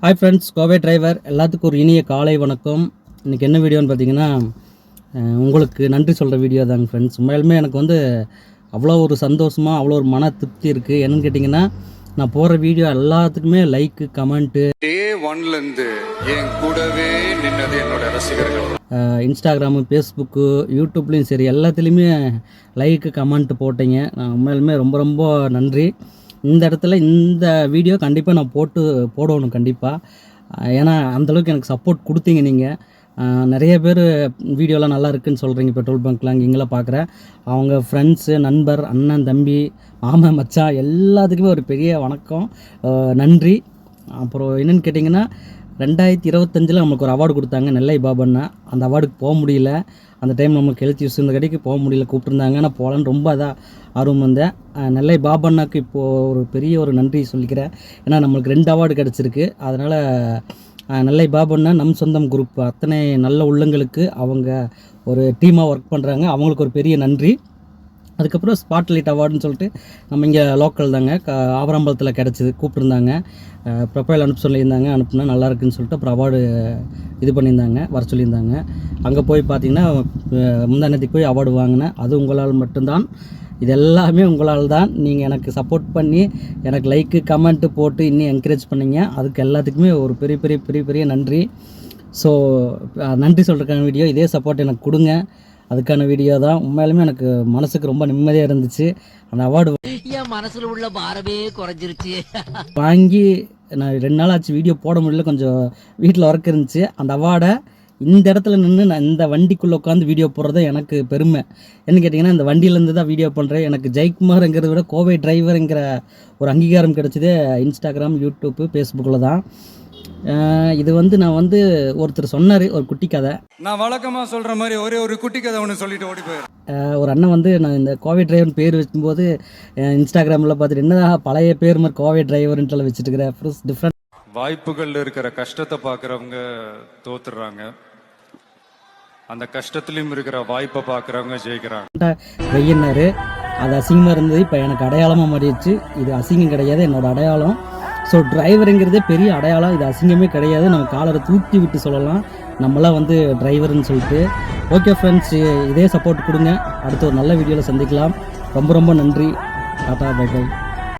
Hi friends, Kovai driver எல்லாத்துக்கும் ஒரு இனிய காலை வணக்கம். இன்றைக்கி என்ன வீடியோன்னு பார்த்தீங்கன்னா, உங்களுக்கு நன்றி சொல்கிற வீடியோ தாங்க ஃப்ரெண்ட்ஸ். உண்மையிலுமே எனக்கு அவ்வளோ ஒரு சந்தோஷமாக அவ்வளோ ஒரு மன திருப்தி இருக்குது. என்னென்னு கேட்டிங்கன்னா, நான் போகிற வீடியோ எல்லாத்துக்குமே லைக்கு கமெண்ட்டு டே ஒன்லேருந்து என் கூடவே நின்னது என்னோட ரசிகர்கள். இன்ஸ்டாகிராமு, ஃபேஸ்புக்கு, யூடியூப்லேயும் சரி எல்லாத்துலேயுமே லைக்கு கமெண்ட்டு போட்டீங்க. நான் உண்மையிலுமே ரொம்ப ரொம்ப நன்றி. இந்த இடத்துல இந்த வீடியோ கண்டிப்பாக நான் போடணும் கண்டிப்பாக. ஏன்னா அந்தளவுக்கு எனக்கு சப்போர்ட் கொடுத்தீங்க நீங்கள். நிறைய பேர் வீடியோலாம் நல்லா இருக்குதுன்னு சொல்கிறீங்க. பெட்ரோல் பங்க்லாம் இங்கெல்லாம் பார்க்குறேன். அவங்க ஃப்ரெண்ட்ஸு, நண்பர், அண்ணன், தம்பி, மாமன், மச்சான் எல்லாத்துக்குமே ஒரு பெரிய வணக்கம், நன்றி. அப்புறம் என்னென்னு கேட்டிங்கன்னா, 2025 நமக்கு ஒரு அவார்டு கொடுத்தாங்க, நெல்லை பாபண்ணா. அந்த அவார்டுக்கு போக முடியல. அந்த டைம் நமக்கு ஹெல்த் இஷ்யூ இருந்த கடைக்கு போக முடியல, கூப்பிட்டுருந்தாங்க. ஆனால் போகலான்னு ரொம்ப ஆர்வம் வந்தேன். நெல்லை பாபண்ணாக்கு இப்போது ஒரு பெரிய ஒரு நன்றி சொல்லிக்கிறேன். ஏன்னா நம்மளுக்கு 2 அவார்டு கிடச்சிருக்கு. அதனால் நெல்லை பாபண்ணா, நம் சொந்தம் குரூப் அத்தனை நல்ல உள்ளங்களுக்கு அவங்க ஒரு டீமாக ஒர்க் பண்ணுறாங்க. அவங்களுக்கு ஒரு பெரிய நன்றி. அதுக்கப்புறம் ஸ்பாட்லைட் அவார்டுன்னு சொல்லிட்டு நம்ம இங்கே லோக்கல் தாங்க, ஆவரம்பலத்தில் கிடச்சிது, கூப்பிட்டுருந்தாங்க. ப்ரொஃபைல் அனுப்ப சொல்லியிருந்தாங்க. அனுப்புனா நல்லா இருக்குன்னு சொல்லிட்டு அப்புறம் அவார்டு இது பண்ணியிருந்தாங்க, வர சொல்லியிருந்தாங்க. அங்கே போய் பார்த்திங்கன்னா முந்தானத்துக்கு போய் அவார்டு வாங்கினேன். அது உங்களால் மட்டும்தான். இது எல்லாமே உங்களால் தான். நீங்கள் எனக்கு சப்போர்ட் பண்ணி எனக்கு லைக்கு கமெண்ட்டு போட்டு இன்னும் என்கரேஜ் பண்ணிங்க. அதுக்கு எல்லாத்துக்குமே ஒரு பெரிய பெரிய பெரிய பெரிய நன்றி. ஸோ நன்றி சொல்கிறதுக்கான வீடியோ, இதே சப்போர்ட் எனக்கு கொடுங்க. அதுக்கான வீடியோ தான். உண்மையிலுமே எனக்கு மனசுக்கு ரொம்ப நிம்மதியாக இருந்துச்சு. அந்த அவார்டு என் மனசில் உள்ள பாரமே குறைஞ்சிருச்சு. வாங்கி நான் 2 நாள் ஆச்சு, வீடியோ போட முடியல, கொஞ்சம் வீட்டில் ஒர்க் இருந்துச்சு. அந்த அவார்டை இந்த இடத்துல நின்று நான் இந்த வண்டிக்குள்ளே உட்காந்து வீடியோ போடுறது எனக்கு பெருமை. என்ன கேட்டிங்கன்னா, இந்த வண்டியிலேருந்து தான் வீடியோ பண்ணுறேன். எனக்கு ஜெயக்குமார்ங்கிறத விட கோவை டிரைவருங்கிற ஒரு அங்கீகாரம் கிடச்சிது இன்ஸ்டாகிராம், யூடியூப்பு, ஃபேஸ்புக்கில் தான். இது நான் ஒருத்தர் சொன்னார், ஒரு குட்டி கதை. நான் வழக்கமாக சொல்கிற மாதிரி ஒரு குட்டி கதை ஒன்று சொல்லிட்டு ஓடி போயிடுறேன். ஒரு அண்ணன் நான் இந்த கோவை டிரைவர் பேர் வைக்கும்போது இன்ஸ்டாகிராமில் பார்த்துட்டு என்ன பழைய பேர் மாதிரி கோவை டிரைவர்ன்ட்டு வச்சுட்டு இருக்கிறேன். டிஃப்ரெண்ட் வாய்ப்புகள் இருக்கிற கஷ்டத்தை பார்க்குறவங்க தோத்துடுறாங்க, அந்த கஷ்டத்துலேயும் இருக்கிற வாய்ப்பை பார்க்குறவங்க ஜெயிக்கிறாங்க. வெயினார், அது அசிங்கமாக இருந்தது, இப்போ எனக்கு அடையாளமாக மாறிடுச்சு. இது அசிங்கம் கிடையாது, என்னோட அடையாளம். ஸோ டிரைவருங்கிறதே பெரிய அடையாளம், இது அசிங்கமே கிடையாது. நம்ம காலரை தூக்கி விட்டு சொல்லலாம் நம்மளாம் டிரைவர்னு சொல்லிட்டு. ஓகே ஃப்ரெண்ட்ஸ், இதே சப்போர்ட் கொடுங்க. அடுத்து ஒரு நல்ல வீடியோவில் சந்திக்கலாம். ரொம்ப ரொம்ப நன்றி. டாடா, பை பை.